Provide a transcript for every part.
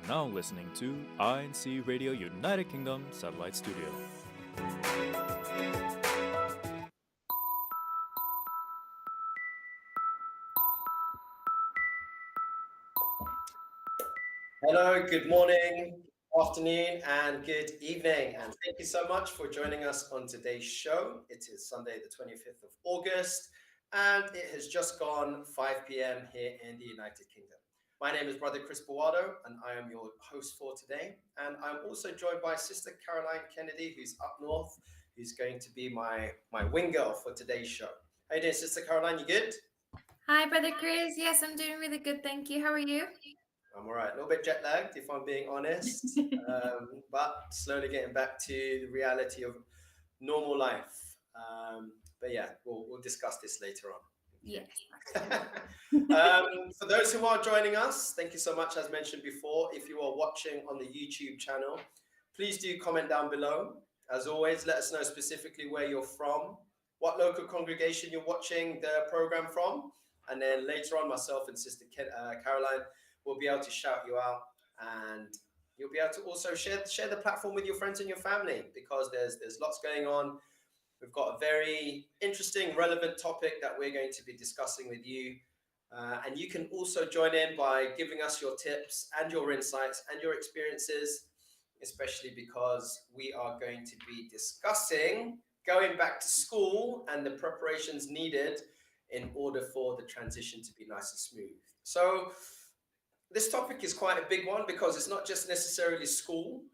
now listening to INCRadio United Kingdom Satellite Studio. Hello, good morning, afternoon, and good evening. And thank you so much for joining us on today's show. It is Sunday, the 25th of August, and it has just gone 5 p.m. here in the United Kingdom. My name is Brother Chris Bawado, and I am your host for today. And I'm also joined by Sister Caroline Kennedy, who's up north, who's going to be my wing girl for today's show. How you doing, Sister Caroline? You good? Hi, Brother Chris. Yes, I'm doing really good. Thank you. How are you? I'm all right. A little bit jet lagged, if I'm being honest, but slowly getting back to the reality of normal life. But yeah, we'll discuss this later on. Yes. For those who are joining us, thank you so much. As mentioned before, if you are watching on the YouTube channel, please do comment down below. As always, let us know specifically where you're from, what local congregation you're watching the program from, and then later on, myself and Sister Caroline will be able to shout you out, and you'll be able to also share the platform with your friends and your family, because there's lots going on. We've got a very interesting, relevant topic that we're going to be discussing with you. And you can also join in by giving us your tips and your insights and your experiences, especially because we are going to be discussing going back to school and the preparations needed in order for the transition to be nice and smooth. So this topic is quite a big one, because it's not just necessarily school.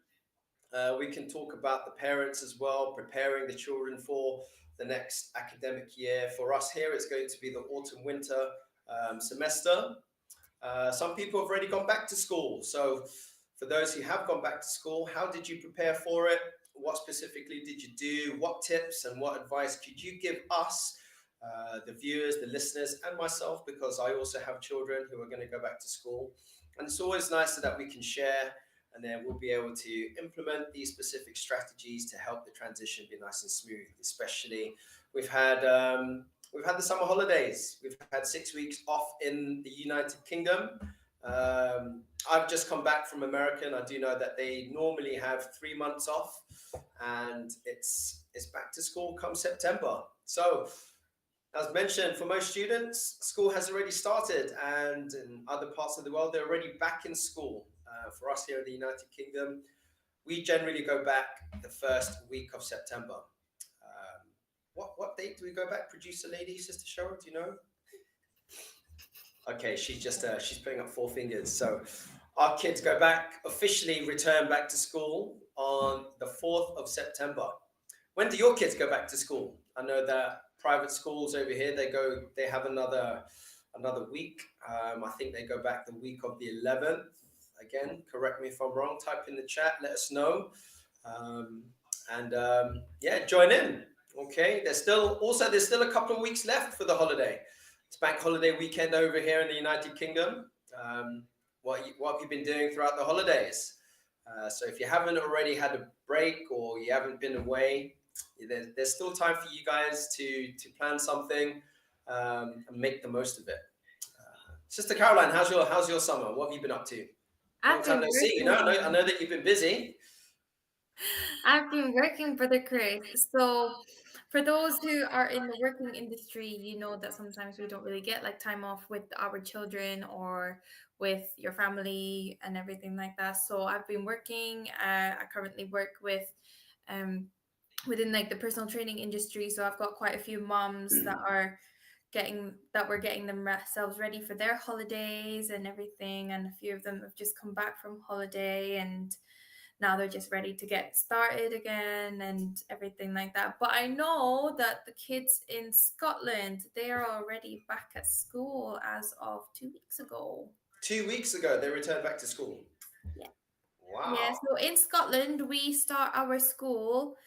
We can talk about the parents as well, preparing the children for the next academic year. For us here, it's going to be the autumn-winter semester. Some people have already gone back to school. So for those who have gone back to school, how did you prepare for it? What specifically did you do? What tips and what advice could you give us, the viewers, the listeners, and myself, because I also have children who are going to go back to school. And it's always nicer that we can share, and then we'll be able to implement these specific strategies to help the transition be nice and smooth. Especially, we've had the summer holidays. We've had 6 weeks off in the United Kingdom. I've just come back from America, and I do know that they normally have 3 months off, and it's back to school come September. So, as mentioned, for most students, school has already started, and in other parts of the world, they're already back in school. For us here in the United Kingdom, we generally go back the first week of September. What date do we go back, producer lady, Sister Cheryl? Do you know? Okay, she's putting up 4 fingers. So our kids go back, officially return back to school on the 4th of September. When do your kids go back to school? I know that private schools over here, they have another week. I think they go back the week of the 11th. Again, correct me if I'm wrong. Type in the chat, let us know. Join in. Okay, there's still a couple of weeks left for the holiday. It's bank holiday weekend over here in the United Kingdom. What have you been doing throughout the holidays? So if you haven't already had a break, or you haven't been away, there's still time for you guys to plan something and make the most of it. Sister Caroline, how's your summer? What have you been up to? Long time no see. I know that you've been busy. I've been working, Brother Chris. So for those who are in the working industry, you know that sometimes we don't really get like time off with our children or with your family and everything like that. So I've been working. I currently work with within like the personal training industry. So I've got quite a few moms that we're getting themselves ready for their holidays and everything, and a few of them have just come back from holiday, and now they're just ready to get started again and everything like that. But I know that the kids in Scotland, they are already back at school as of 2 weeks ago. 2 weeks ago they returned back to school. Yeah. Wow. Yeah, so in Scotland we start our school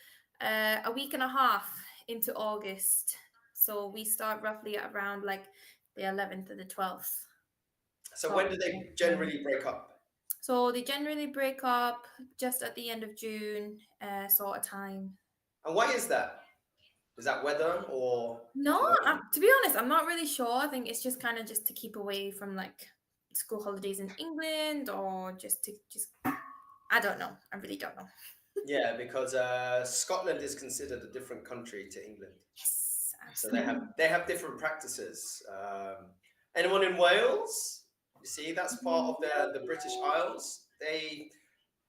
a week and a half into August. So we start roughly around like the 11th to the 12th. So when do they generally break up? So they generally break up just at the end of June, sort of time. And why is that? Is that weather or? No, to be honest, I'm not really sure. I think it's just kind of just to keep away from like school holidays in England, or just to just I don't know. I really don't know. Yeah, because Scotland is considered a different country to England, Yes, so absolutely. they have different practices. Anyone in Wales? You see, that's part of the British Isles. They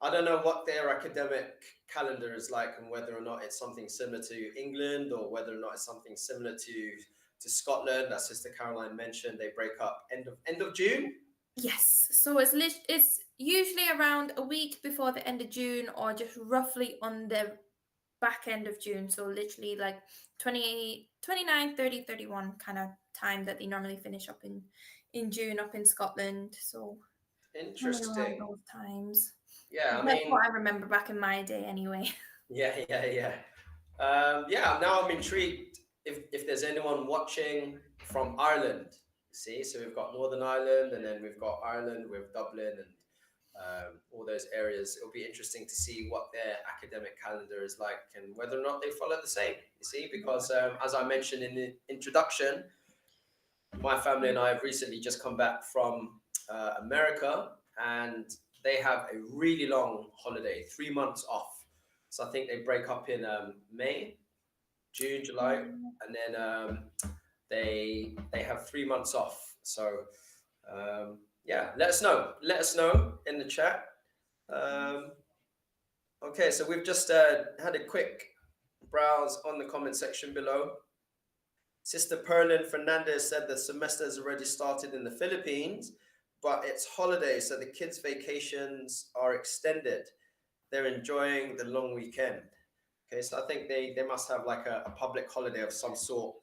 I don't know what their academic calendar is like, and whether or not it's something similar to England, or whether or not it's something similar to Scotland. As Sister Caroline mentioned, they break up end of June. Yes, so it's usually around a week before the end of June, or just roughly on the back end of June. So literally like 28, 29, 30, 31 kind of time that they normally finish up in June up in Scotland. So normally around Interesting. those times. Yeah, I That's what mean, I remember back in my day anyway. yeah. Yeah, now I'm intrigued if there's anyone watching from Ireland. See, so we've got Northern Ireland, and then we've got Ireland with Dublin and all those areas. It'll be interesting to see what their academic calendar is like, and whether or not they follow the same. You see, because as I mentioned in the introduction, my family and I have recently just come back from America, and they have a really long holiday, 3 months off. So I think they break up in May, June, July, and then they have 3 months off. So yeah, let us know. Let us know in the chat. Um, okay, so we've just had a quick browse on the comment section below. Sister Perlin Fernandez said the semester has already started in the Philippines, but it's holidays, so the kids' vacations are extended. They're enjoying the long weekend. Okay, so I think they must have like a public holiday of some sort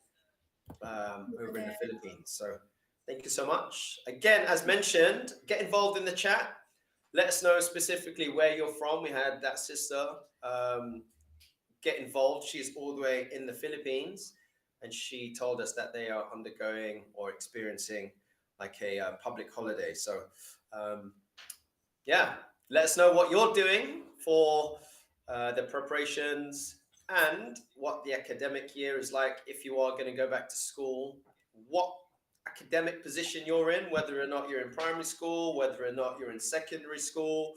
over in the Philippines. So thank you so much. Again, as mentioned, get involved in the chat. Let us know specifically where you're from. We had that sister get involved. She's all the way in the Philippines, and she told us that they are undergoing or experiencing like a public holiday. So, yeah, let us know what you're doing for the preparations, and what the academic year is like if you are going to go back to school. What academic position you're in, whether or not you're in primary school, whether or not you're in secondary school.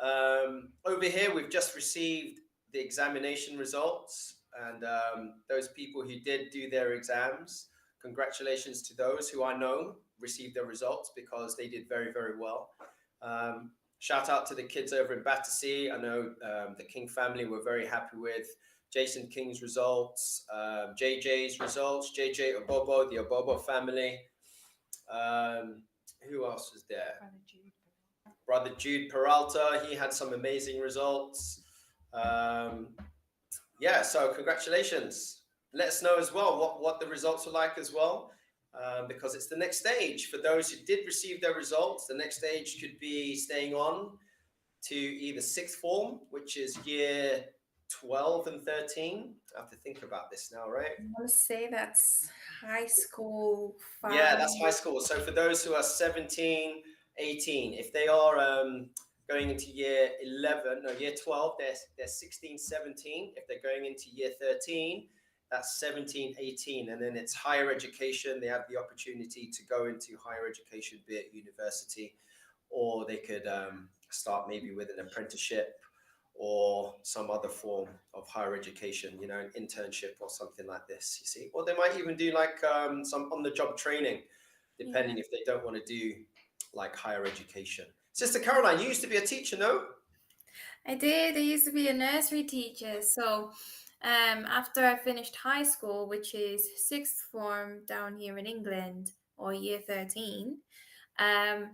Over here, we've just received the examination results, and those people who did do their exams, congratulations to those who I know received their results, because they did very, very well. Shout out to the kids over in Battersea. I know the King family were very happy with Jason King's results, JJ's results, JJ Obobo, the Obobo family. Who else was there? Brother Jude Peralta, he had some amazing results. Yeah, so congratulations. Let us know as well what the results are like as well, because it's the next stage. For those who did receive their results, the next stage could be staying on to either sixth form, which is year 12 and 13. I have to think about this now, right? I want to say that's high school. Yeah, that's high school. So for those who are 17, 18, if they are going into year 11, no, year 12, they're 16, 17. If they're going into year 13, that's 17, 18. And then it's higher education. They have the opportunity to go into higher education, be it university, or they could start maybe with an apprenticeship or some other form of higher education, you know, an internship or something like this, you see. Or they might even do like some on-the-job training, depending if they don't want to do like higher education. Sister Caroline, you used to be a teacher, no? I did. I used to be a nursery teacher. So after I finished high school, which is sixth form down here in England, or year 13, um,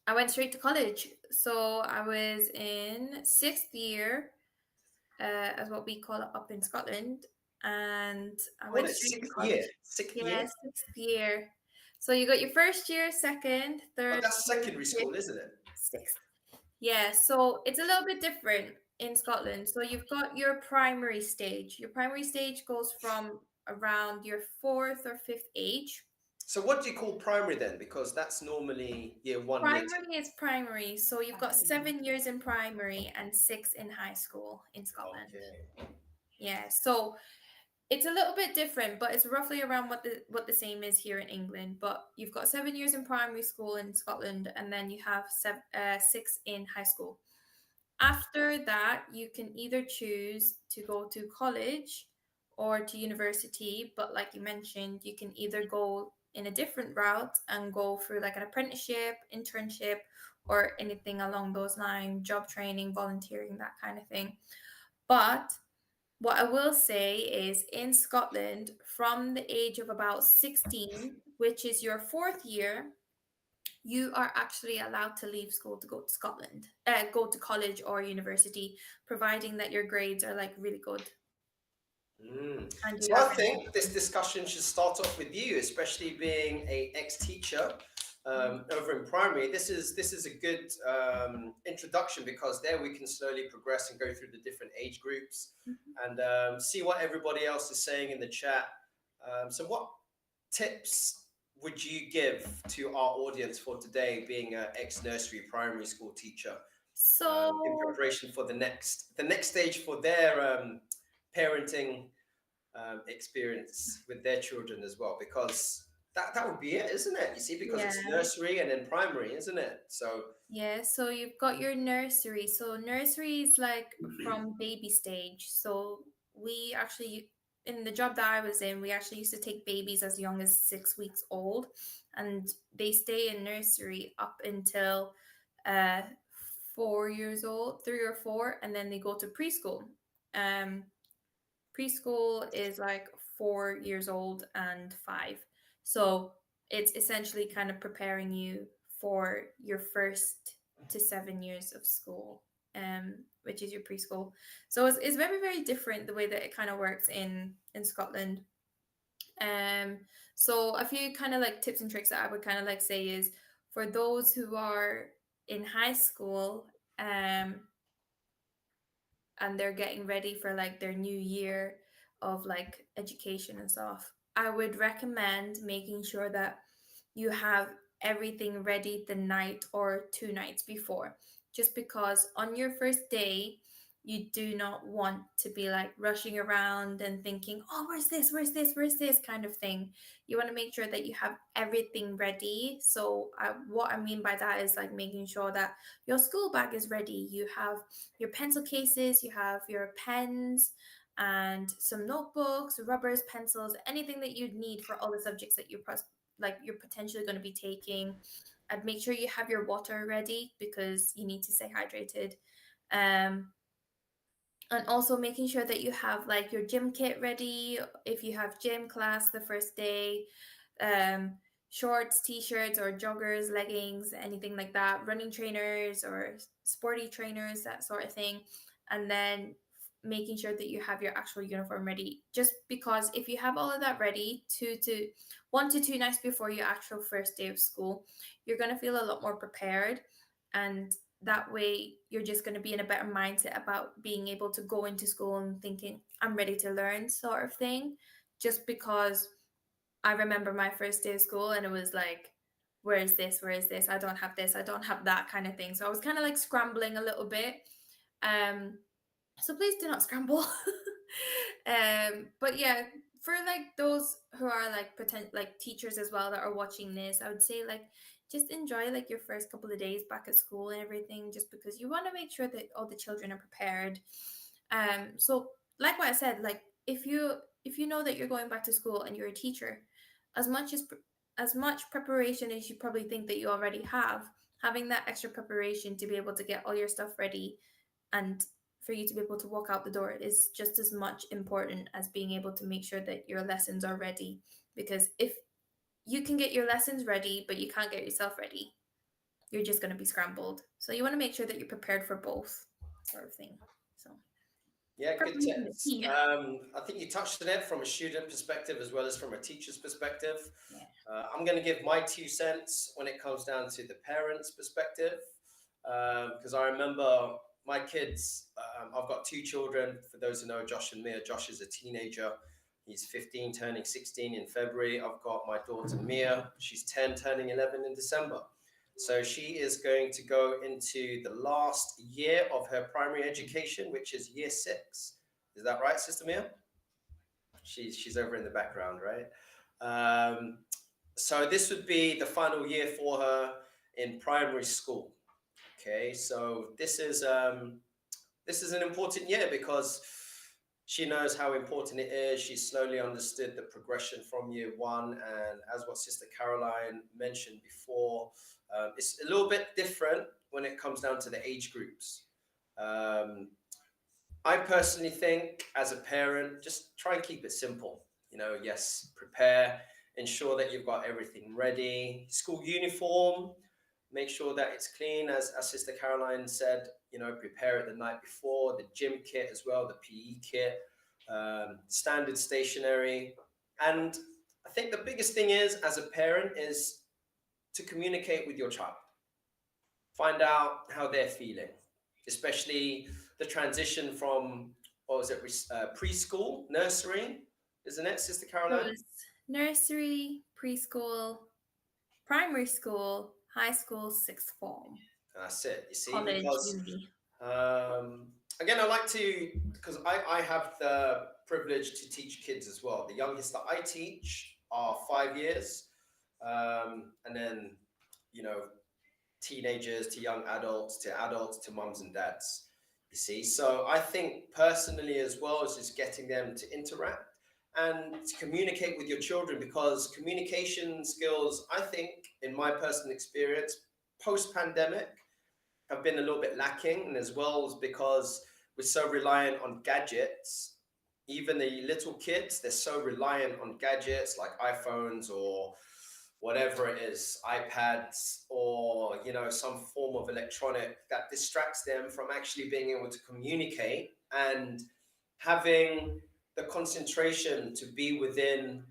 I went straight to college. So I was in sixth year, as what we call it up in Scotland. And I Call went it straight to sixth year. college. Sixth Yeah, year? sixth year. So you got your first year, second, But third, that's fourth, secondary fifth, school, isn't it? sixth. Yeah, so it's a little bit different in Scotland. So you've got your primary stage. Your primary stage goes from around your fourth or fifth age. So what do you call primary then? Because that's normally year one, year two. Primary is primary. So you've got 7 years in primary and 6 in high school in Scotland. Okay. Yeah. So It's a little bit different, but it's roughly around what the same is here in England. But you've got 7 years in primary school in Scotland, and then you have 6 in high school. After that, you can either choose to go to college or to university. But like you mentioned, you can either go in a different route and go through like an apprenticeship, internship, or anything along those lines, job training, volunteering, that kind of thing. But what I will say is in Scotland, from the age of about 16, which is your fourth year, you are actually allowed to leave school to go to Scotland, go to college or university, providing that your grades are like really good Mm. and you So I have. think this discussion should start off with you, especially being a ex-teacher over in primary. This is a good introduction, because there we can slowly progress and go through the different age groups and see what everybody else is saying in the chat. So what tips would you give to our audience for today, being an ex-nursery primary school teacher, in So preparation for the next stage for their parenting experience with their children as well? Because that would be it, isn't it? You see, because yeah. it's nursery and then primary, isn't it? So Yeah, so you've got your nursery. So nursery is like from baby stage. So we actually, in the job that I was in, we actually used to take babies as young as 6 weeks old, and they stay in nursery up until 4 years old, 3 or 4, and then they go to preschool. Um, Preschool is like 4 years old and 5. So it's essentially kind of preparing you for your first to 7 years of school, which is your preschool. So it's very, very different the way that it kind of works in Scotland. Um, so a few kind of like tips and tricks that I would kind of like say is for those who are in high school, and they're getting ready for like their new year of like education and stuff, I would recommend making sure that you have everything ready the night or 2 nights before. Just because on your first day, you do not want to be like rushing around and thinking, oh, where's this? Where's this? Where's this kind of thing. You want to make sure that you have everything ready. So, what I mean by that is like making sure that your school bag is ready. You have your pencil cases, you have your pens, and some notebooks, rubbers, pencils, anything that you'd need for all the subjects that you're potentially going to be taking. And make sure you have your water ready because you need to stay hydrated. Um, and also making sure that you have like your gym kit ready if you have gym class the first day. um Shorts, t-shirts, or joggers, leggings, anything like that, running trainers or sporty trainers, that sort of thing. And then making sure that you have your actual uniform ready, just because if you have all of that ready 1 to 2 nights before your actual first day of school, you're going to feel a lot more prepared. And that way you're just going to be in a better mindset about being able to go into school and thinking, I'm ready to learn, sort of thing. Just because I remember my first day of school and it was like, where is this? Where is this? I don't have this. I don't have that kind of thing. So I was kind of like scrambling a little bit. Um, so please do not scramble. But yeah, for like those who are like like teachers as well that are watching this, I would say like just enjoy like your first couple of days back at school and everything, just because you want to make sure that all the children are prepared. So like what I said, like if you know that you're going back to school and you're a teacher, as much as much preparation as you probably think that you already have, having that extra preparation to be able to get all your stuff ready and for you to be able to walk out the door is just as much important as being able to make sure that your lessons are ready. Because if you can get your lessons ready but you can't get yourself ready, you're just going to be scrambled. So you want to make sure that you're prepared for both, sort of thing. So yeah, good preparation is tips. key. I think you touched on it from a student perspective as well as from a teacher's perspective. Yeah. I'm going to give my 2 cents when it comes down to the parents' perspective, because I remember my kids. I've got 2 children. For those who know Josh and Mia, Josh is a teenager. He's 15, turning 16 in February. I've got my daughter Mia. She's 10, turning 11 in December. So she is going to go into the last year of her primary education, which is year 6. Is that right, Sister Mia? She's over in the background, right? Um, so this would be the final year for her in primary school. Okay, so this is an important year because she knows how important it is. She's slowly understood the progression from year one, and as what Sister Caroline mentioned before, it's a little bit different when it comes down to the age groups. Um, I personally think, as a parent, just try and keep it simple. You know, yes, prepare, ensure that you've got everything ready. School uniform, make sure that it's clean, as Sister Caroline said. You know, prepare it the night before. The gym kit as well, the PE kit, standard stationery, and I think the biggest thing is, as a parent, is to communicate with your child. Find out how they're feeling, especially the transition from, what was it, preschool, nursery, isn't it, Sister So Caroline? it's nursery, preschool, primary school, high school, sixth form, That's it. You see, college, because uni. again, I like to, because I have the privilege to teach kids as well. The youngest that I teach are 5 years, and then you know teenagers to young adults to mums and dads. You see, so I think personally as well as just getting them to interact and to communicate with your children, because communication skills, I think, in my personal experience, post pandemic, have been a little bit lacking, and as well as because we're so reliant on gadgets. Even the little kids, they're so reliant on gadgets like iPhones or whatever it is, iPads, or some form of electronic that distracts them from actually being able to communicate and having the concentration to be within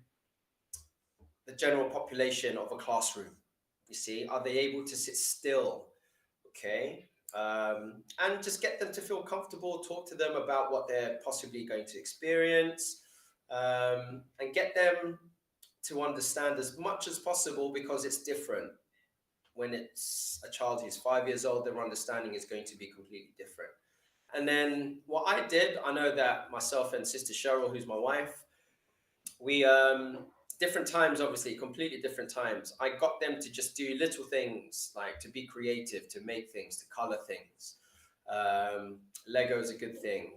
the general population of a classroom. You see, are they able to sit still? Okay. And just get them to feel comfortable, talk to them about what they're possibly going to experience, and get them to understand as much as possible, because it's different. When it's a child who's 5 years old, their understanding is going to be completely different. And then what I did, I know that myself and Sister Cheryl, who's my wife, we different times, obviously completely different times, I got them to just do little things, like to be creative, to make things, to color things. Lego is a good thing,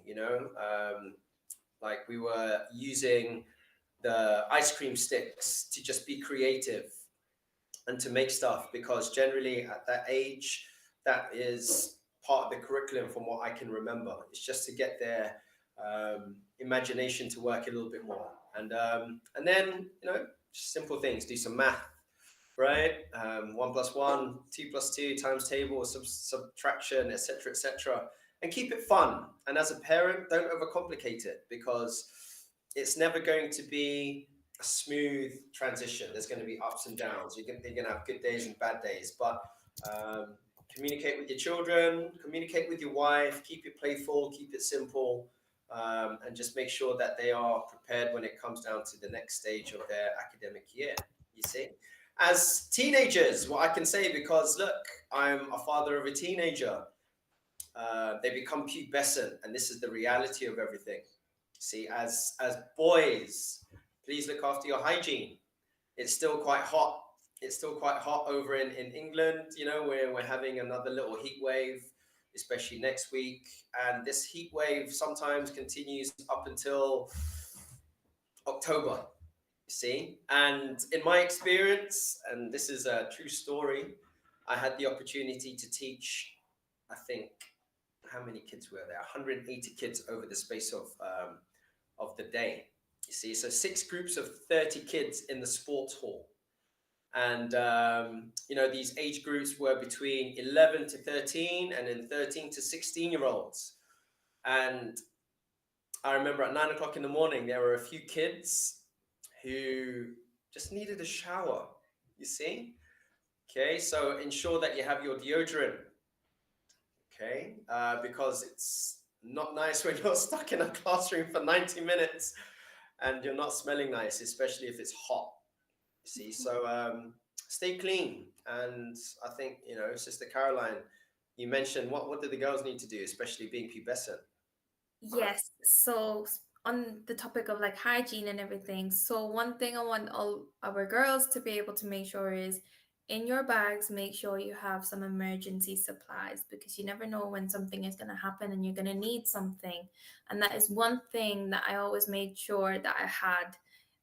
like we were using the ice cream sticks to just be creative and to make stuff, because generally at that age, that is part of the curriculum from what I can remember. It's just to get their imagination to work a little bit more. And then, just simple things, do some math, right? 1 plus 1, 2 plus 2, times table, subtraction, etc., and keep it fun. And as a parent, don't overcomplicate it, because it's never going to be a smooth transition. There's going to be ups and downs. You're going to have good days and bad days, but communicate with your children, communicate with your wife, keep it playful, keep it simple, and just make sure that they are prepared when it comes down to the next stage of their academic year. You see, as teenagers, what I can say, because look, I'm a father of a teenager. They become pubescent, and this is the reality of everything. See, as boys, please look after your hygiene. It's still quite hot. It's still quite hot over in England. We're having another little heat wave, especially next week. And this heat wave sometimes continues up until October, you see. And in my experience, and this is a true story, I had the opportunity to teach, I think, how many kids were there? 180 kids over the space of the day. You see, so 6 groups of 30 kids in the sports hall. And, these age groups were between 11 to 13 and then 13 to 16-year-olds. And I remember at 9 o'clock in the morning, there were a few kids who just needed a shower, you see? Okay, so ensure that you have your deodorant, okay? Because it's not nice when you're stuck in a classroom for 90 minutes and you're not smelling nice, especially if it's hot. See, so stay clean. And I think, Sister Caroline, you mentioned what do the girls need to do, especially being pubescent? Yes. So on the topic of like hygiene and everything. So one thing I want all our girls to be able to make sure is in your bags, make sure you have some emergency supplies because you never know when something is going to happen and you're going to need something. And that is one thing that I always made sure that I had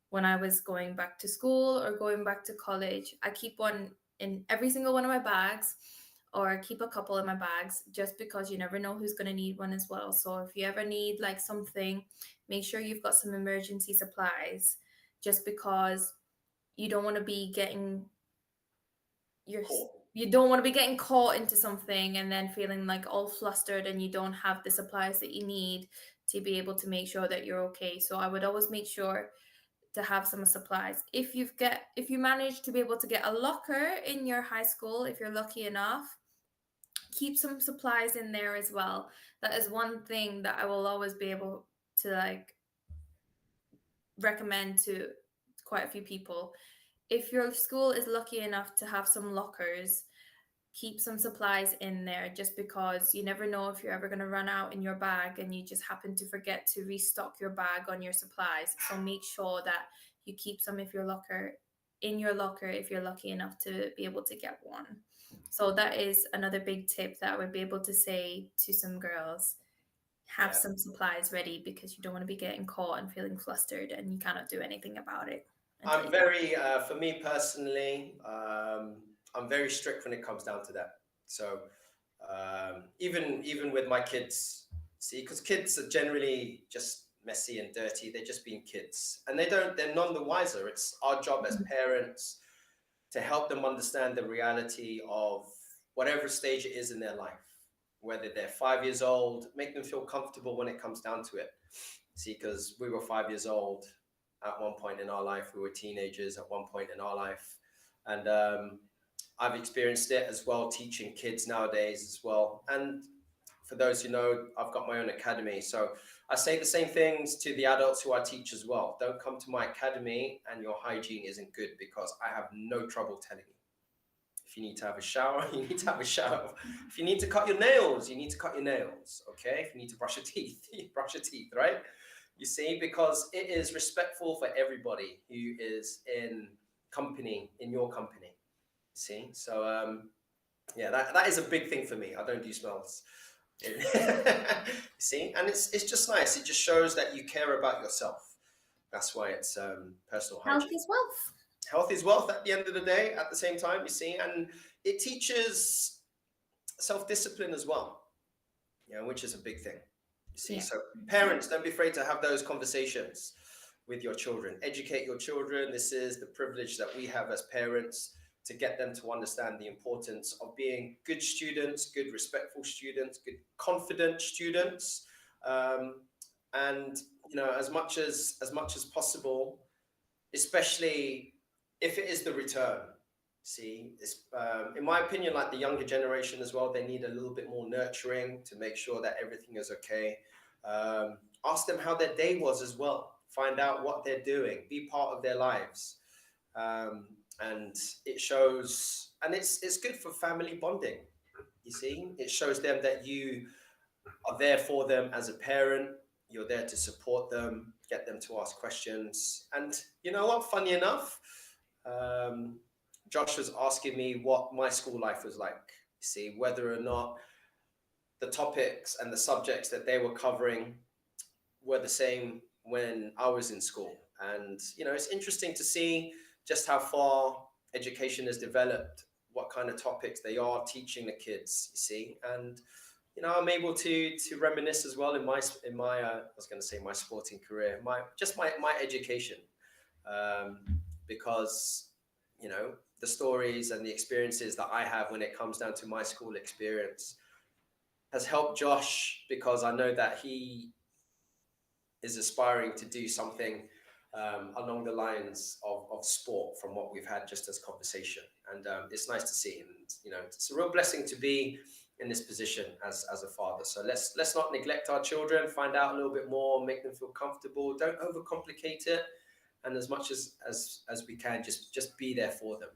when I was going back to school or going back to college. I keep one in every single one of my bags or keep a couple in my bags just because you never know who's going to need one as well. So if you ever need like something, make sure you've got some emergency supplies just because you don't want to be getting your Cool. you don't want to be getting caught into something and then feeling like all flustered and you don't have the supplies that you need to be able to make sure that you're okay. So I would always make sure to have some supplies. If you manage to be able to get a locker in your high school, if you're lucky enough, keep some supplies in there as well. That is one thing that I will always be able to like recommend to quite a few people. If your school is lucky enough to have some lockers, keep some supplies in there just because you never know if you're ever going to run out in your bag and you just happen to forget to restock your bag on your supplies. So make sure that you keep some of your locker in your locker if you're lucky enough to be able to get one. So that is another big tip that I would be able to say to some girls. Have Yeah. some supplies ready because you don't want to be getting caught and feeling flustered and you cannot do anything about it until I'm you. very, for me personally, I'm very strict when it comes down to that. So even with my kids, see, because kids are generally just messy and dirty. They're just being kids, and they're none the wiser. It's our job as parents to help them understand the reality of whatever stage it is in their life, whether they're 5 years old, make them feel comfortable when it comes down to it. See, because we were 5 years old at one point in our life, we were teenagers at one point in our life, and I've experienced it as well, teaching kids nowadays as well. And for those who know, I've got my own academy. So I say the same things to the adults who I teach as well. Don't come to my academy and your hygiene isn't good, because I have no trouble telling you. If you need to have a shower, you need to have a shower. If you need to cut your nails, you need to cut your nails. Okay. If you need to brush your teeth, you brush your teeth, right? You see, because it is respectful for everybody who is in company, in your company. See, so yeah, that is a big thing for me. I don't do smells. See, and it's just nice. It just shows that you care about yourself. That's why it's personal Health hygiene. is wealth. Health is wealth at the end of the day. At the same time, you see, and it teaches self-discipline as well. Which is a big thing. You see, Yeah. so parents, don't be afraid to have those conversations with your children. Educate your children. This is the privilege that we have as parents, to get them to understand the importance of being good students, good respectful students, good confident students, and as much as possible, especially if it is the return. See, it's, in my opinion, like the younger generation as well, they need a little bit more nurturing to make sure that everything is okay. Ask them how their day was as well. Find out what they're doing. Be part of their lives. And it shows, and it's good for family bonding. You see, it shows them that you are there for them as a parent. You're there to support them, get them to ask questions. And you know what? Funny enough, Josh was asking me what my school life was like. You see, whether or not the topics and the subjects that they were covering were the same when I was in school. And, it's interesting to see just how far education has developed, what kind of topics they are teaching the kids, you see. And, I'm able to reminisce as well in my I was going to say my sporting career, my education, because, the stories and the experiences that I have when it comes down to my school experience has helped Josh, because I know that he is aspiring to do something along the lines of sport, from what we've had just as conversation. And it's nice to see. And, it's a real blessing to be in this position as a father. So let's not neglect our children, find out a little bit more, make them feel comfortable. Don't overcomplicate it. And as much as we can, just be there for them.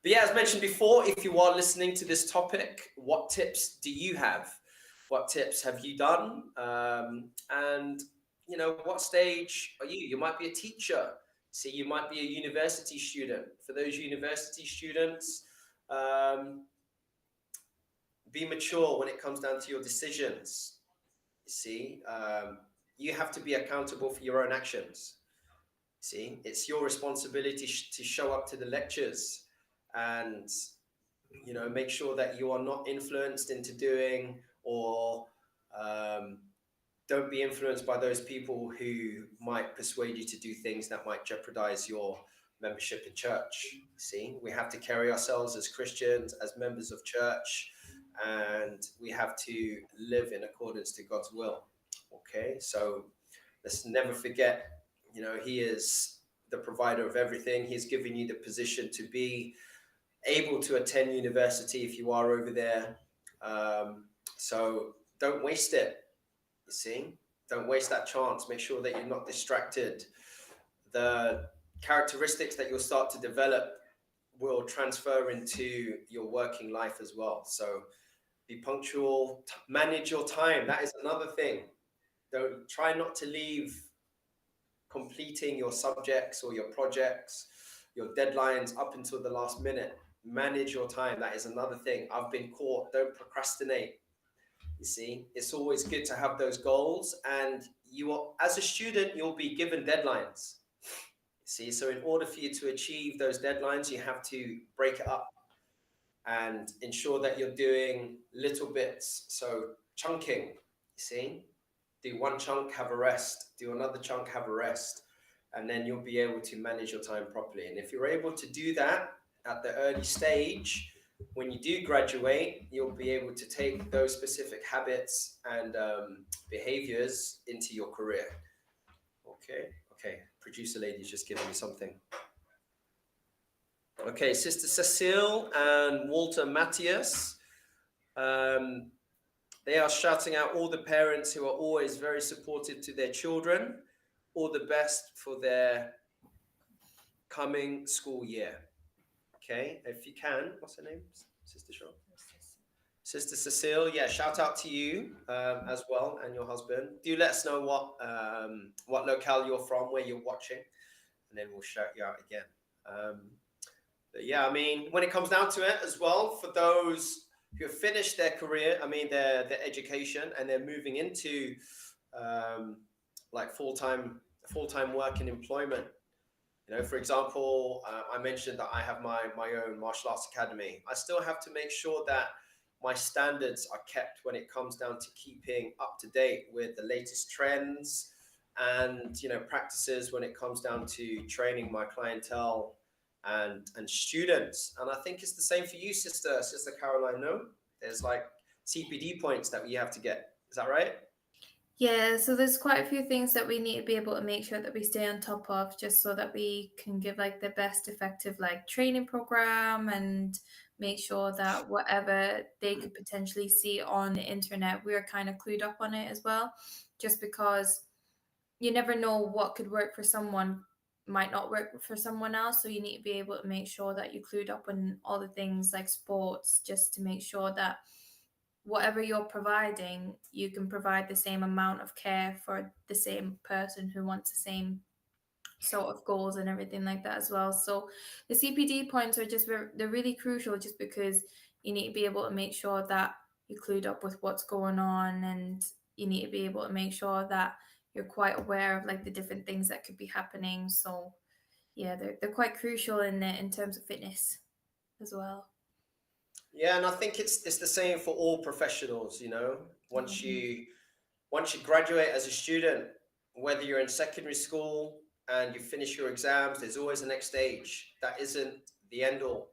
But yeah, as mentioned before, if you are listening to this topic, what tips do you have What tips have you done? And what stage are you? You might be a teacher. See, you might be a university student. For those university students, um, be mature when it comes down to your decisions. You see, you have to be accountable for your own actions. See, it's your responsibility to show up to the lectures and make sure that you are not influenced into doing, or um, don't be influenced by those people who might persuade you to do things that might jeopardize your membership in church. See, we have to carry ourselves as Christians, as members of church, and we have to live in accordance to God's will. Okay, so let's never forget, He is the provider of everything. He's given you the position to be able to attend university if you are over there. So don't waste it. You see, don't waste that chance. Make sure that you're not distracted. The characteristics that you'll start to develop will transfer into your working life as well. So be punctual, manage your time. That is another thing. Don't try not to leave completing your subjects or your projects, your deadlines up until the last minute. Manage your time. That is another thing. I've been caught. Don't procrastinate. You see, it's always good to have those goals, and you are, as a student, you'll be given deadlines. See, so in order for you to achieve those deadlines, you have to break it up and ensure that you're doing little bits. So chunking, you see, do one chunk, have a rest, do another chunk, have a rest, and then you'll be able to manage your time properly. And if you're able to do that at the early stage, when you do graduate, you'll be able to take those specific habits and behaviors into your career. Okay. Producer lady's just giving me something. Okay, Sister Cecile and Walter Matthias. They are shouting out all the parents who are always very supportive to their children. All the best for their coming school year. Okay, if you can, what's her name? Sister Shaw? Sister Cecile, yeah, shout out to you as well, and your husband. Do let us know what locale you're from, where you're watching, and then we'll shout you out again. But yeah, I mean, when it comes down to it as well, for those who have finished their career, I mean, their education, and they're moving into like full-time work and employment. For example, I mentioned that I have my own martial arts academy. I still have to make sure that my standards are kept when it comes down to keeping up to date with the latest trends and practices when it comes down to training my clientele and students. And I think it's the same for you, Sister Caroline. No, there's like CPD points that we have to get. Is that right? Yeah, so there's quite a few things that we need to be able to make sure that we stay on top of, just so that we can give like the best effective like training program, and make sure that whatever they could potentially see on the internet, we're kind of clued up on it as well, just because you never know what could work for someone might not work for someone else. So you need to be able to make sure that you're clued up on all the things like sports, just to make sure that whatever you're providing, you can provide the same amount of care for the same person who wants the same sort of goals and everything like that as well. So the CPD points are they're really crucial, just because you need to be able to make sure that you're clued up with what's going on, and you need to be able to make sure that you're quite aware of like the different things that could be happening. So yeah, they're quite crucial in terms of fitness as well. Yeah, and I think it's the same for all professionals. Once you graduate as a student, whether you're in secondary school and you finish your exams, there's always a next stage. That isn't the end all,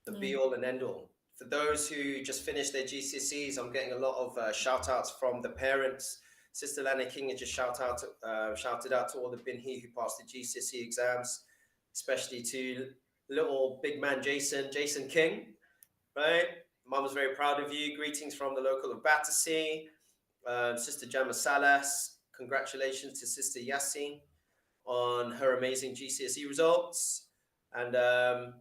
the be all and end all. For those who just finished their GCSEs, I'm getting a lot of shout outs from the parents. Sister Lana King has just shouted out to all the Binhi who passed the GCSE exams, especially to little big man Jason King, right? Mum was very proud of you. Greetings from the local of Battersea. Sister Jama Salas, congratulations to Sister Yassin on her amazing GCSE results. And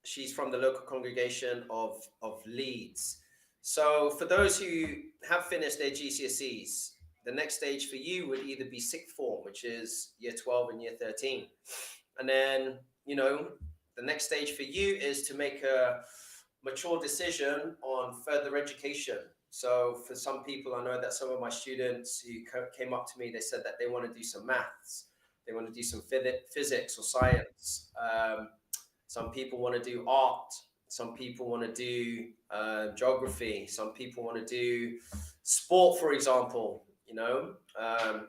she's from the local congregation of Leeds. So for those who have finished their GCSEs, the next stage for you would either be sixth form, which is year 12 and year 13. And then, the next stage for you is to make a mature decision on further education. So for some people, I know that some of my students who came up to me, they said that they want to do some maths, they want to do some physics or science. Some people want to do art. Some people want to do geography. Some people want to do sport, for example.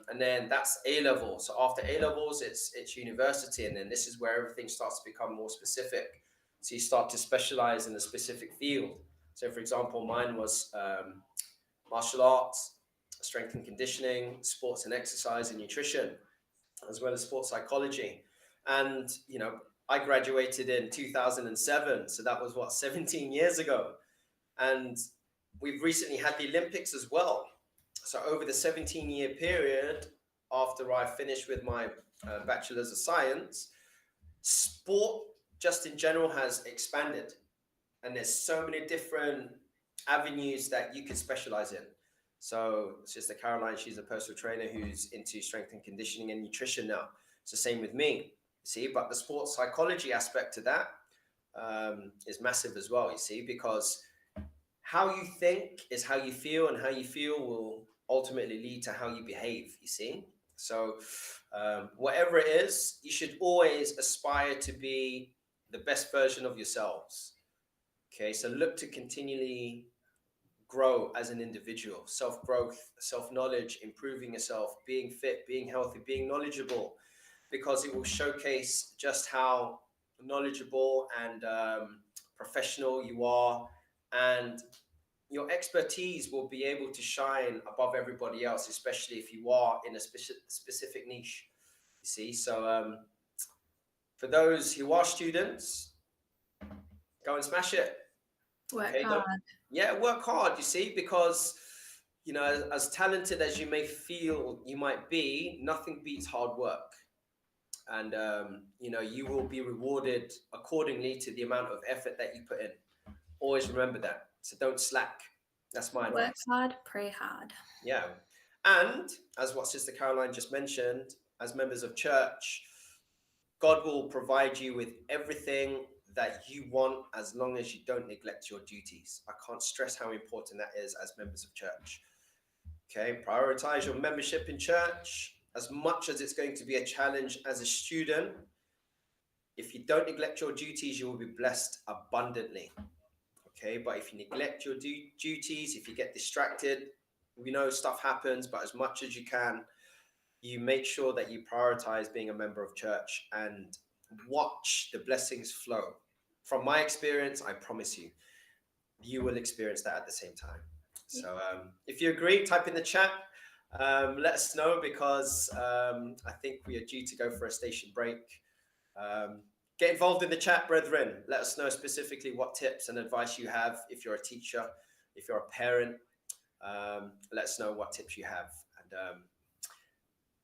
And then that's A level. So after A levels, it's university, and then this is where everything starts to become more specific. So you start to specialize in a specific field. So, for example, mine was martial arts, strength and conditioning, sports and exercise, and nutrition, as well as sports psychology. And I graduated in 2007, so that was 17 years ago. And we've recently had the Olympics as well. So over the 17-year period, after I finished with my Bachelor's of Science, sport just in general has expanded. And there's so many different avenues that you can specialize in. So Sister Caroline, she's a personal trainer who's into strength and conditioning and nutrition now. It's the same with me, see, but the sports psychology aspect to that is massive as well, you see, because how you think is how you feel, and how you feel will ultimately lead to how you behave, you see. So whatever it is, you should always aspire to be the best version of yourselves. Okay, so look to continually grow as an individual, self-growth, self-knowledge, improving yourself, being fit, being healthy, being knowledgeable, because it will showcase just how knowledgeable and professional you are, and your expertise will be able to shine above everybody else, especially if you are in a specific niche, you see. So for those who are students, go and smash it. Work hard. Work hard, you see, because as talented as you may feel you might be, nothing beats hard work. And you will be rewarded accordingly to the amount of effort that you put in. Always remember that. So don't slack. That's my advice. Work hard, pray hard. Yeah. And as what Sister Caroline just mentioned, as members of church, God will provide you with everything that you want, as long as you don't neglect your duties. I can't stress how important that is as members of church. Okay, prioritize your membership in church. As much as it's going to be a challenge as a student, if you don't neglect your duties, you will be blessed abundantly. Okay, but if you neglect your duties, if you get distracted, we know stuff happens, but as much as you can, you make sure that you prioritize being a member of church and watch the blessings flow. From my experience, I promise you, you will experience that at the same time. So if you agree, type in the chat. Let us know, because I think we are due to go for a station break. Get involved in the chat, brethren. Let us know specifically what tips and advice you have. If you're a teacher, if you're a parent, let us know what tips you have. And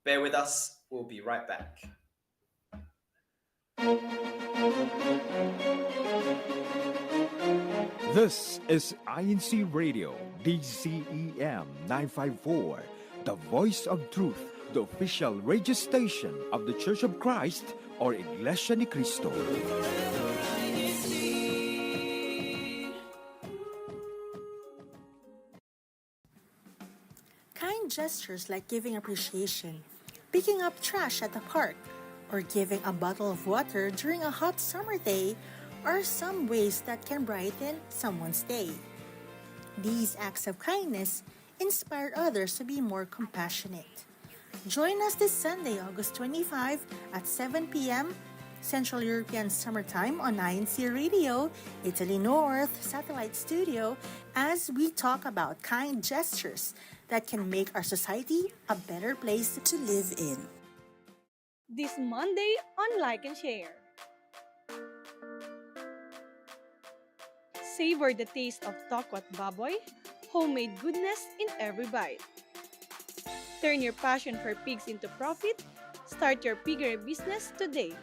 bear with us. We'll be right back. This is INCRadio, DCEM 954, the voice of truth, the official radio station of the Church of Christ, or Iglesia ni Cristo. Kind gestures like giving appreciation, picking up trash at the park, or giving a bottle of water during a hot summer day are some ways that can brighten someone's day. These acts of kindness inspire others to be more compassionate. Join us this Sunday, August 25 at 7 p.m. Central European Summertime on INCRadio, Italy North Satellite Studio, as we talk about kind gestures that can make our society a better place to live in. This Monday on Like and Share. Savor the taste of Tokwat Baboy, homemade goodness in every bite. Turn your passion for pigs into profit. Start your piggery business today.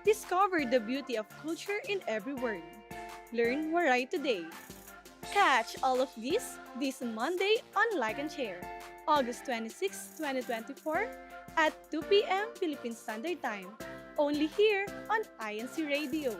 Discover the beauty of culture in every word. Learn Waray today. Catch all of this Monday on Like and Share, August 26, 2024 at 2 p.m. Philippine Standard Time. Only here on INC Radio.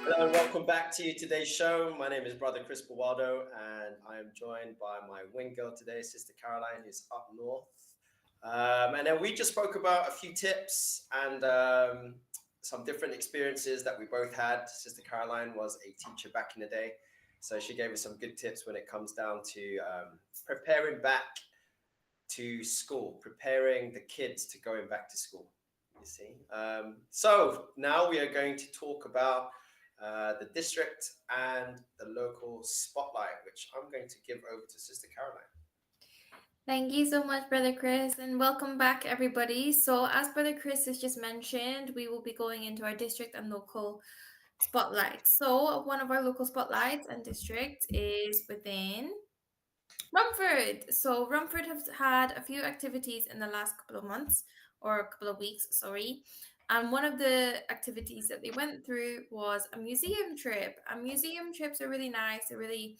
Hello and welcome back to today's show. My name is Brother Chris Bawaldo, and I am joined by my wing girl today, Sister Caroline, who's up north. And then we just spoke about a few tips and some different experiences that we both had. Sister Caroline was a teacher back in the day, so she gave us some good tips when it comes down to preparing back to school, preparing the kids to going back to school, you see. So now we are going to talk about the district and the local spotlight, which I'm going to give over to Sister Caroline. Thank you so much, Brother Chris, and welcome back, everybody. So, as Brother Chris has just mentioned, we will be going into our district and local spotlights. So, one of our local spotlights and district is within Rumford. So, Rumford has had a few activities in the last couple of months, or a couple of weeks, sorry. And one of the activities that they went through was a museum trip. And museum trips are really nice. They're really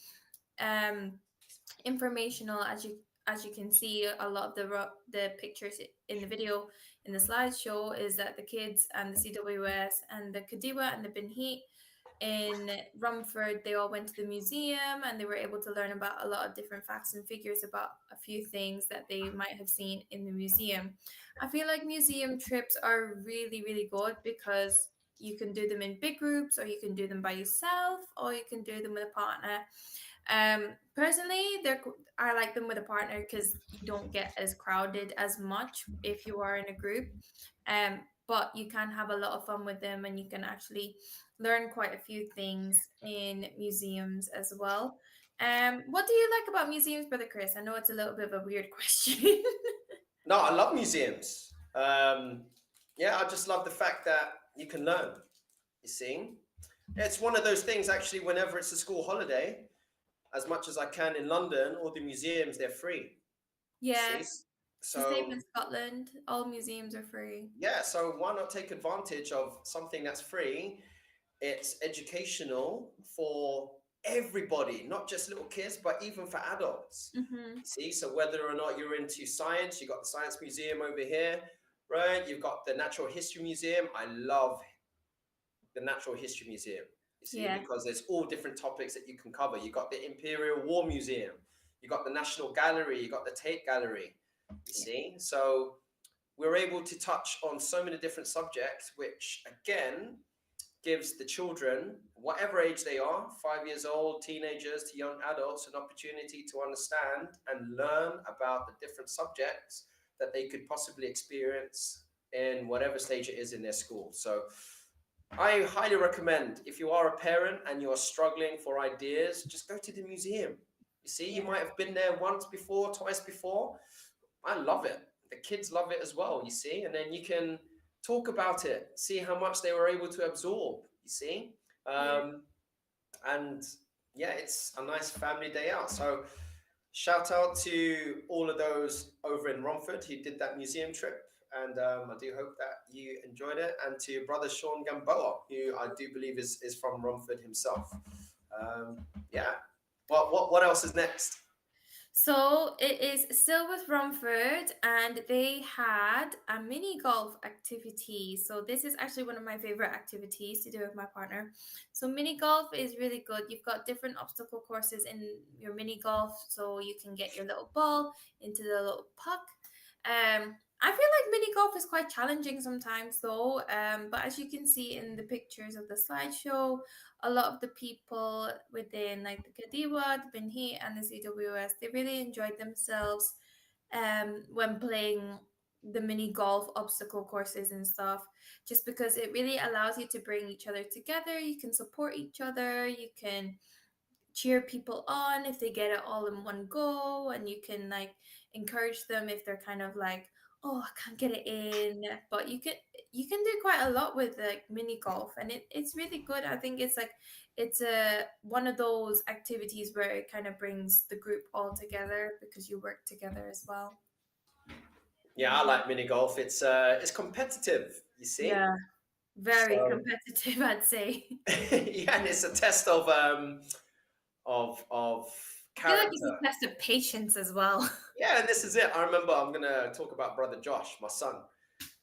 informational, as you can see. A lot of the pictures in the video in the slideshow is that the kids and the CWS and the Kadiwa and the Binheat in Rumford, they all went to the museum and they were able to learn about a lot of different facts and figures about a few things that they might have seen in the museum. I feel like museum trips are really, really good because you can do them in big groups, or you can do them by yourself, or you can do them with a partner. Personally, I like them with a partner because you don't get as crowded as much if you are in a group. But you can have a lot of fun with them, and you can actually learn quite a few things in museums as well. What do you like about museums, Brother Chris? I know it's a little bit of a weird question. No, I love museums. Yeah, I just love the fact that you can learn. You see, it's one of those things. Actually, whenever it's a school holiday, as much as I can in London, all the museums, they're free. Yeah, See? it's the same So in Scotland. All museums are free. yeah, so why not take advantage of something that's free? It's educational for everybody, not just little kids, but even for adults. Mm-hmm. See, so whether or not you're into science, you've got the Science Museum over here, right? You've got the Natural History Museum. I love the Natural History Museum, you see, Yeah. because there's all different topics that you can cover. You've got the Imperial War Museum, you've got the National Gallery, you've got the Tate Gallery, you see. So we're able to touch on so many different subjects, which again gives the children, whatever age they are, 5 years old, teenagers to young adults, an opportunity to understand and learn about the different subjects that they could possibly experience in whatever stage it is in their school. So I highly recommend, if you are a parent and you're struggling for ideas, just go to the museum. You see, you might have been there once before, twice before. I love it. The kids love it as well, you see, and then you can talk about it, see how much they were able to absorb, you see. And yeah, it's a nice family day out. So shout out to all of those over in Romford who did that museum trip. And I do hope that you enjoyed it. And to brother Sean Gamboa, who I do believe is from Romford himself. Yeah. What else is next? So it is still with Romford, and they had a mini golf activity. So this is actually one of my favorite activities to do with my partner. So mini golf is really good. You've got different obstacle courses in your mini golf, so you can get your little ball into the little puck. I feel like mini golf is quite challenging sometimes, though. But as you can see in the pictures of the slideshow, a lot of the people within like the Kadiwa, the Binhi, and the CWS, they really enjoyed themselves when playing the mini golf obstacle courses and stuff, just because it really allows you to bring each other together. You can support each other, you can cheer people on if they get it all in one go, and you can like encourage them if they're kind of like Oh, I can't get it in, but you can do quite a lot with like mini golf, and it's really good. I think it's a one of those activities where it kind of brings the group all together because you work together as well. Yeah, I like mini golf. It's competitive, you see. Yeah, very So competitive, I'd say. yeah, and it's a test of I feel like it's character. a test of patience as well. Yeah, and this is it. I remember I'm gonna talk about brother Josh, my son.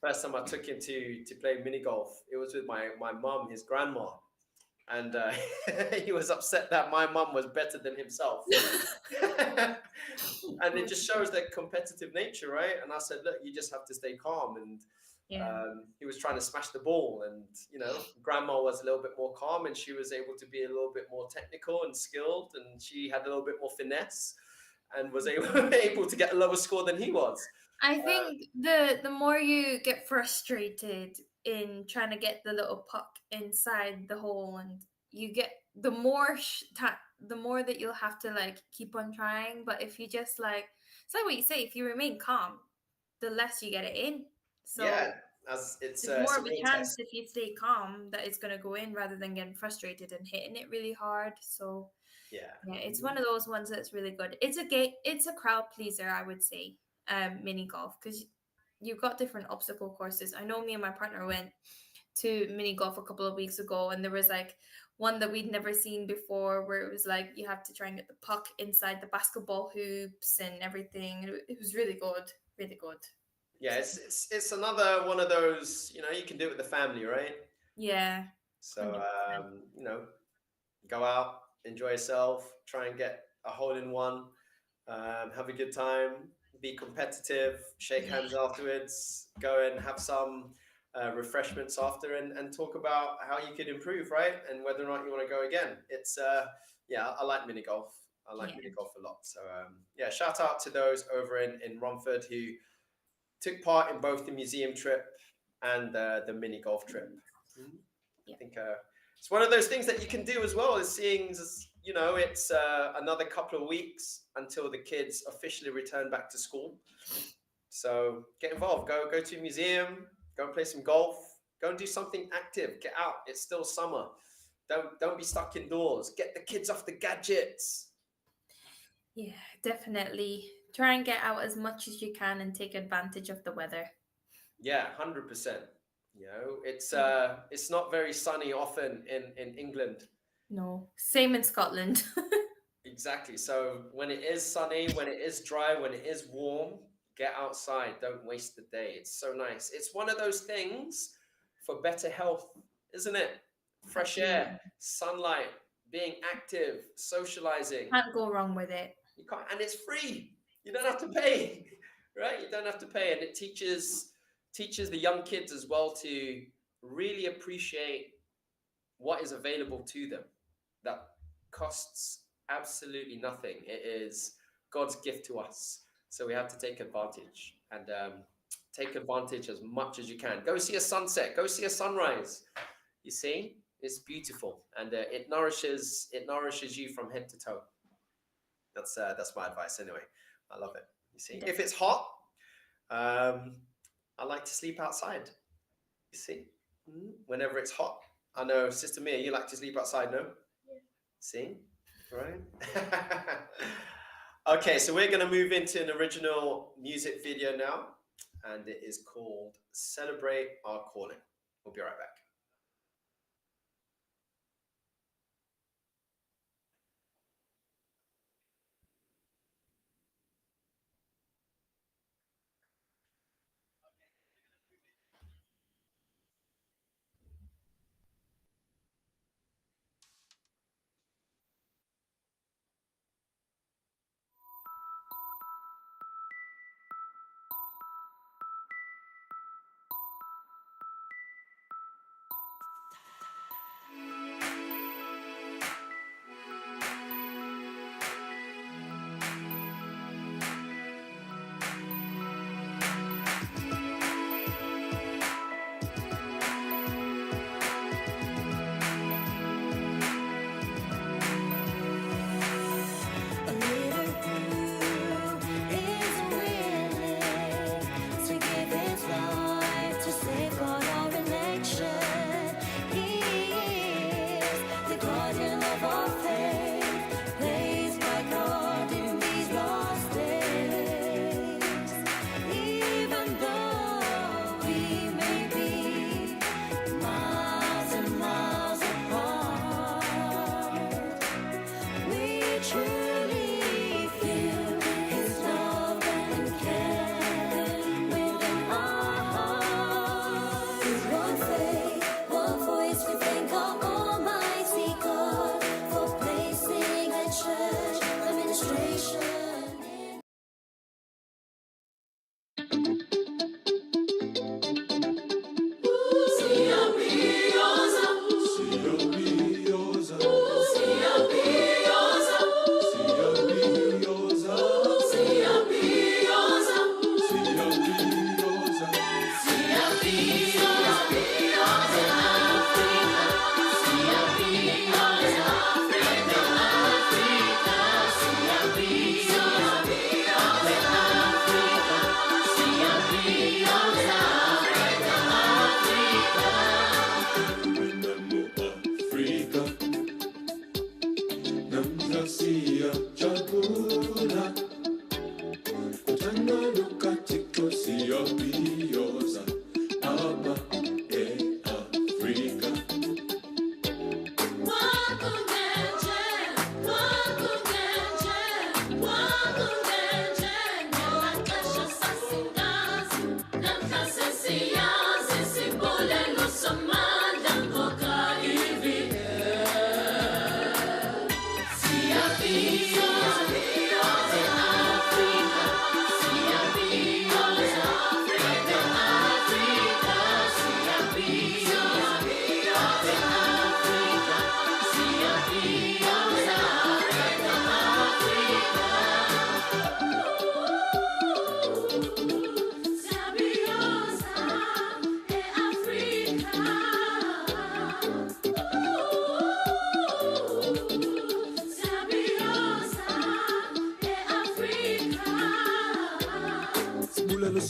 First time I took him to play mini golf, it was with my mum, his grandma, and he was upset that my mum was better than himself. And it just shows that competitive nature, right? And I said, look, you just have to stay calm. And Yeah. he was trying to smash the ball, and grandma was a little bit more calm, and she was able to be a little bit more technical and skilled, and she had a little bit more finesse, and was able to get a lower score than he was. I think the more you get frustrated in trying to get the little puck inside the hole, and you get the more that you'll have to like keep on trying. But if you just like, it's like what you say, if you remain calm, the less you get it in. Yeah, So as there's it's more a of a real chance test. if you stay calm that it's gonna go in rather than getting frustrated and hitting it really hard. So Yeah. yeah, it's one of those ones that's really good. It's a game. It's a crowd pleaser, I would say. Mini golf because you've got different obstacle courses. I know me and my partner went to mini golf a couple of weeks ago, and there was like one that we'd never seen before, where it was like you have to try and get the puck inside the basketball hoops and everything. It was really good, really good. Yeah, it's another one of those, you can do it with the family, right? Yeah, So 100%. go out, enjoy yourself, try and get a hole in one, have a good time, be competitive, shake Yeah, hands afterwards, go and have some refreshments after, and talk about how you could improve, right? And whether or not you want to go again. It's yeah, I like mini golf. I like yeah, mini golf a lot. So yeah, shout out to those over in Romford who took part in both the museum trip and the mini golf trip. I yeah, think it's one of those things that you can do as well, as seeing as it's another couple of weeks until the kids officially return back to school. So get involved. Go to a museum. Go and play some golf. Go and do something active. Get out. It's still summer. Don't be stuck indoors. Get the kids off the gadgets. yeah. Definitely try and get out as much as you can and take advantage of the weather. Yeah, 100%. It's not very sunny often in England. No, same in Scotland. Exactly. So when it is sunny, when it is dry, when it is warm, get outside. Don't waste the day. It's so nice. It's one of those things for better health, isn't it? Fresh air, Absolutely. sunlight, being active, socializing. Can't go wrong with it. You can't, and it's free. You don't have to pay, right? You don't have to pay, and it teaches the young kids as well to really appreciate what is available to them that costs absolutely nothing. It is God's gift to us. So we have to take advantage, and take advantage as much as you can. Go see a sunset, go see a sunrise. You see, it's beautiful, and it nourishes you from head to toe. That's my advice anyway. I love it. You see, if it's hot, I like to sleep outside. You see, whenever it's hot. I know, Sister Mia, you like to sleep outside, no? See? Right? Okay, so we're going to move into an original music video now, and it is called Celebrate Our Calling. We'll be right back.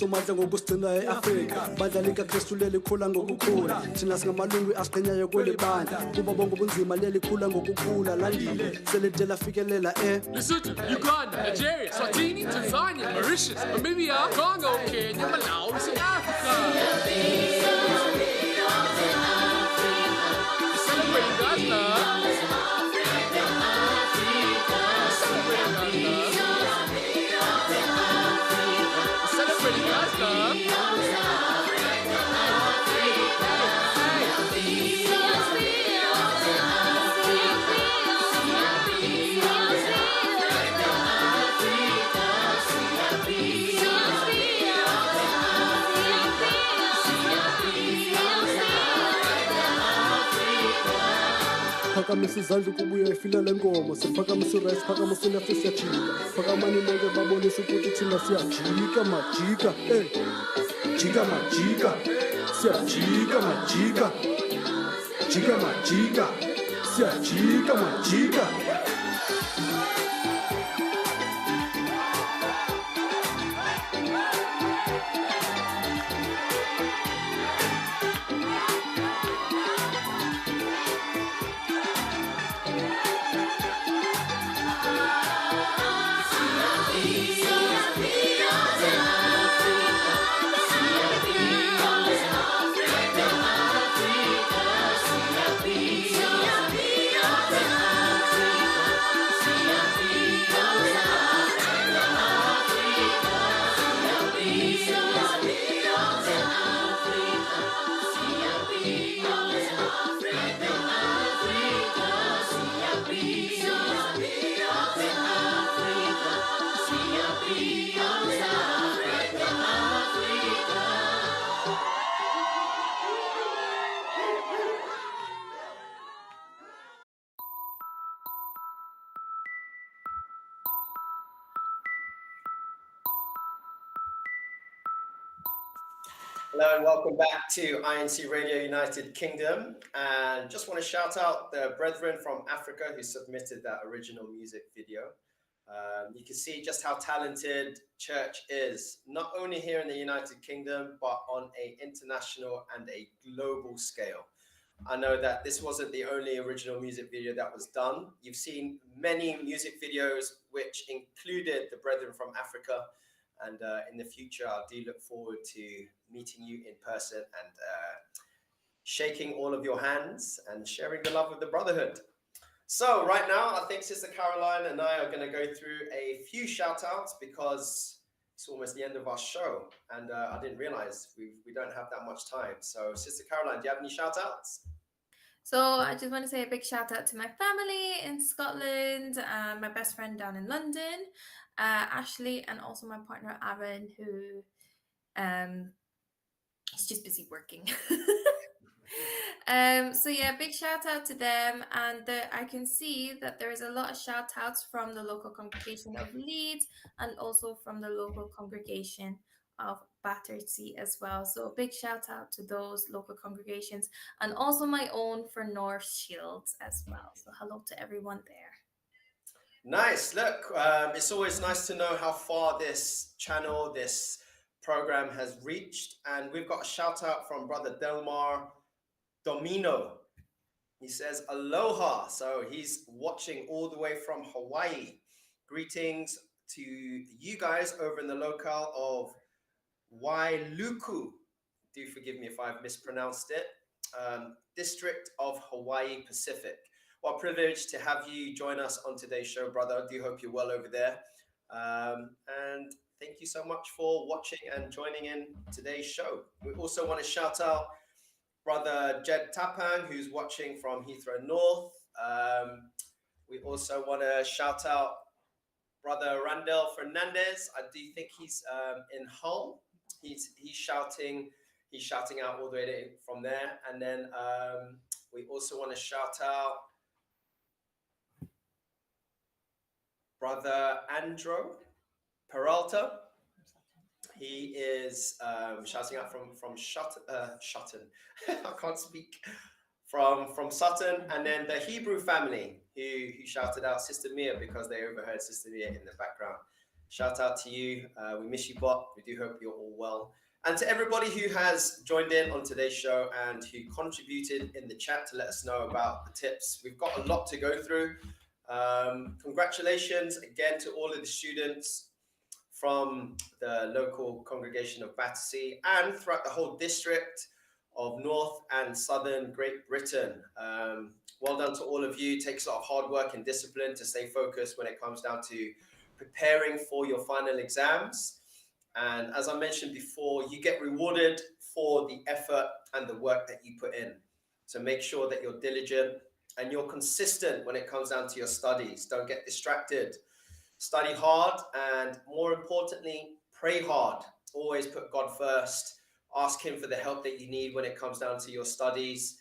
somandla ngokusigcina e-Afrika bandla likaKristu lelikhula ngokukhula thina singamalungu asiqhenyayo kweli bandla kuba bonke ubunzima lelikhula ngokukhula landile selidela fikelela Lesotho, Uganda, Nigeria, Swatini, Tanzania, Mauritius, Namibia, Congo, Kenya, Malawi, South Africa. Celebrating God's love. Celebrating God's love. phakamisa izandla ukubuya efilela ngoma siphakamisa urice phakamisa left siyajika phakamani bonke babonisa ukuthi thina siyajika majika jika majika siyajika majika jika majika siyajika majika Hello and welcome back to INCRadio United Kingdom, and just want to shout out the brethren from Africa who submitted that original music video. You can see just how talented church is, not only here in the United Kingdom, but on an international and a global scale. I know that this wasn't the only original music video that was done. You've seen many music videos which included the brethren from Africa. And in the future, I do look forward to meeting you in person and shaking all of your hands and sharing the love of the brotherhood. So right now, I think Sister Caroline and I are going to go through a few shout outs because it's almost the end of our show. And I didn't realize we don't have that much time. So Sister Caroline, do you have any shout outs? So I just want to say a big shout out to my family in Scotland, my best friend down in London, Ashley, and also my partner Aaron, who is just busy working. So yeah, big shout out to them, and I can see that there is a lot of shout outs from the local congregation of Leeds and also from the local congregation of Battersea as well. So a big shout out to those local congregations and also my own for North Shields as well. So hello to everyone there. Nice. Look, it's always nice to know how far this channel, this program has reached. And we've got a shout out from Brother Delmar Domino. He says, aloha. So he's watching all the way from Hawaii. Greetings to you guys over in the locale of Wailuku. Do forgive me if I've mispronounced it. District of Hawaii Pacific. What a privilege to have you join us on today's show, brother. I do hope you're well over there. And thank you so much for watching and joining in today's show. We also want to shout out Brother Jed Tapang, who's watching from Heathrow North. We also want to shout out Brother Randall Fernandez. I do think he's in Hull. He's shouting out all the way from there. And then we also want to shout out Brother Andrew Peralta. He is shouting out from Sutton. I can't speak. From Sutton, and then the Hebrew family who shouted out Sister Mia because they overheard Sister Mia in the background. Shout out to you. We miss you, Bob. We do hope you're all well. And to everybody who has joined in on today's show and who contributed in the chat to let us know about the tips. We've got a lot to go through. Congratulations again to all of the students from the local congregation of Battersea and throughout the whole district of North and Southern Great Britain. Well done to all of you. It takes a lot of hard work and discipline to stay focused when it comes down to preparing for your final exams. And as I mentioned before, you get rewarded for the effort and the work that you put in. So make sure that you're diligent and you're consistent when it comes down to your studies. Don't get distracted. Study hard, and more importantly, pray hard. Always put God first. Ask him for the help that you need when it comes down to your studies,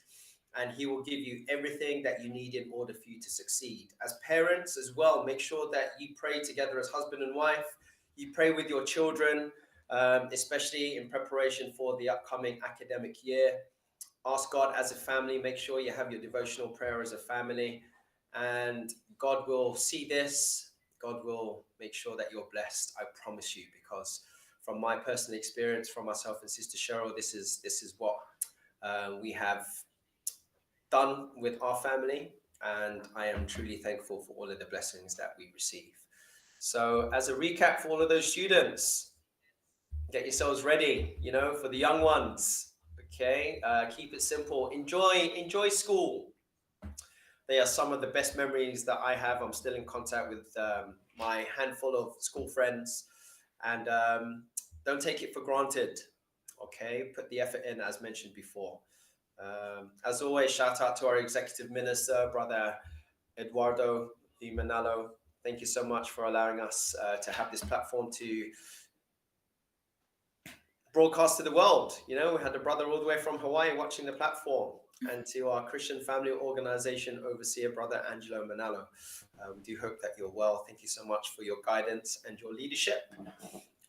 and he will give you everything that you need in order for you to succeed. As parents as well, make sure that you pray together as husband and wife. You pray with your children, especially in preparation for the upcoming academic year. Ask God as a family. Make sure you have your devotional prayer as a family, and God will see this. God will make sure that you're blessed. I promise you, because from my personal experience, from myself and Sister Cheryl, this is what we have done with our family, and I am truly thankful for all of the blessings that we receive. So as a recap for all of those students, get yourselves ready, for the young ones, okay? Keep it simple. Enjoy school. They are some of the best memories that I have. I'm still in contact with my handful of school friends, and don't take it for granted, okay? Put the effort in, as mentioned before. As always, shout out to our executive minister, Brother Eduardo Di Manalo. Thank you so much for allowing us to have this platform to broadcast to the world. We had a brother all the way from Hawaii watching the platform. And to our Christian family organization overseer, Brother Angelo Manalo. We do hope that you're well. Thank you so much for your guidance and your leadership.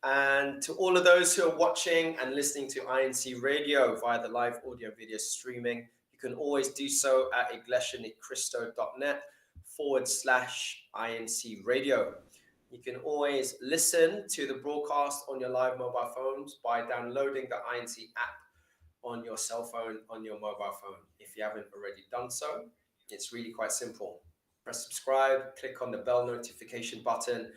And to all of those who are watching and listening to INCRadio via the live audio video streaming, you can always do so at iglesianicristo.net/INCRadio. You can always listen to the broadcast on your live mobile phones by downloading the INC app on your cell phone, on your mobile phone. If you haven't already done so, it's really quite simple. Press subscribe, click on the bell notification button,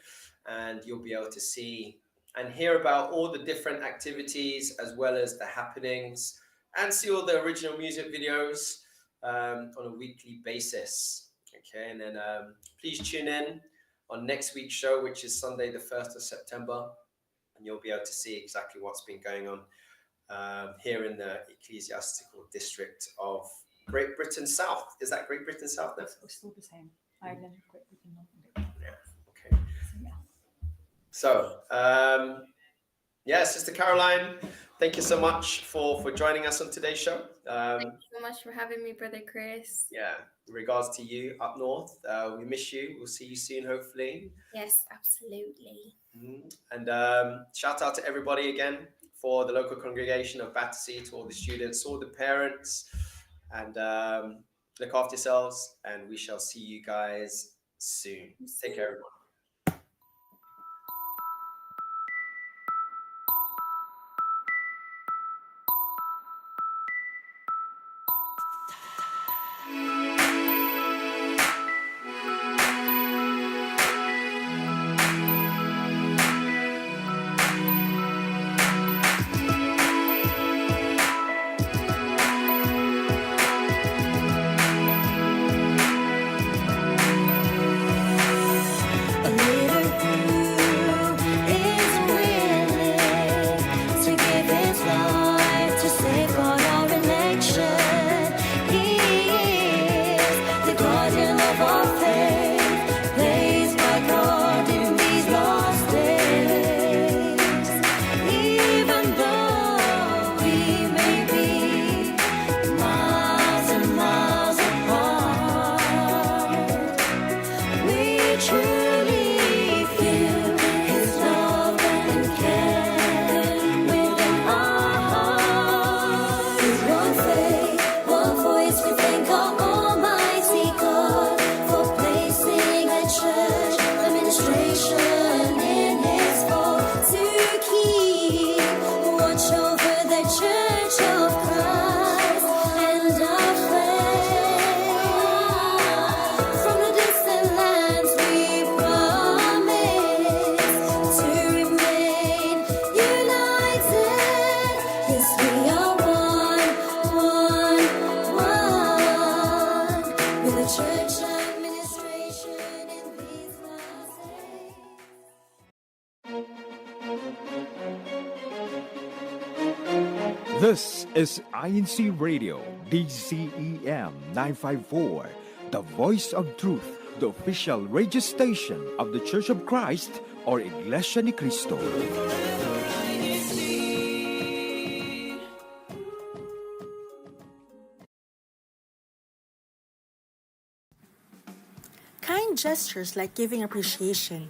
and you'll be able to see and hear about all the different activities as well as the happenings, and see all the original music videos on a weekly basis. Okay, and then please tune in on next week's show, which is Sunday the 1st of September, and you'll be able to see exactly what's been going on here in the ecclesiastical district of Great Britain South. Is that Great Britain South now? It's still the same. Ireland, Great Britain, Yeah, okay. So, So, Sister Caroline, thank you so much for joining us on today's show. Thank you so much for having me, Brother Chris. Yeah, in regards to you up north, we miss you. We'll see you soon, hopefully. Yes, absolutely. And shout out to everybody again, for the local congregation of Battersea, to all the students, all the parents, and look after yourselves, and we shall see you guys soon. Take care, everyone. may be miles and miles apart, we truly feel His love and care within our hearts. With one faith, one voice, we thank our Almighty God for placing a church administration in His fold to keep watch over the Church of Christ and our faith. From the distant lands we promise to remain united. Yes, we are one, with the church administration in these last days. This is INCRadio, DCEM 954, the voice of truth, the official radio station of the Church of Christ or Iglesia ni Cristo. Kind gestures like giving appreciation,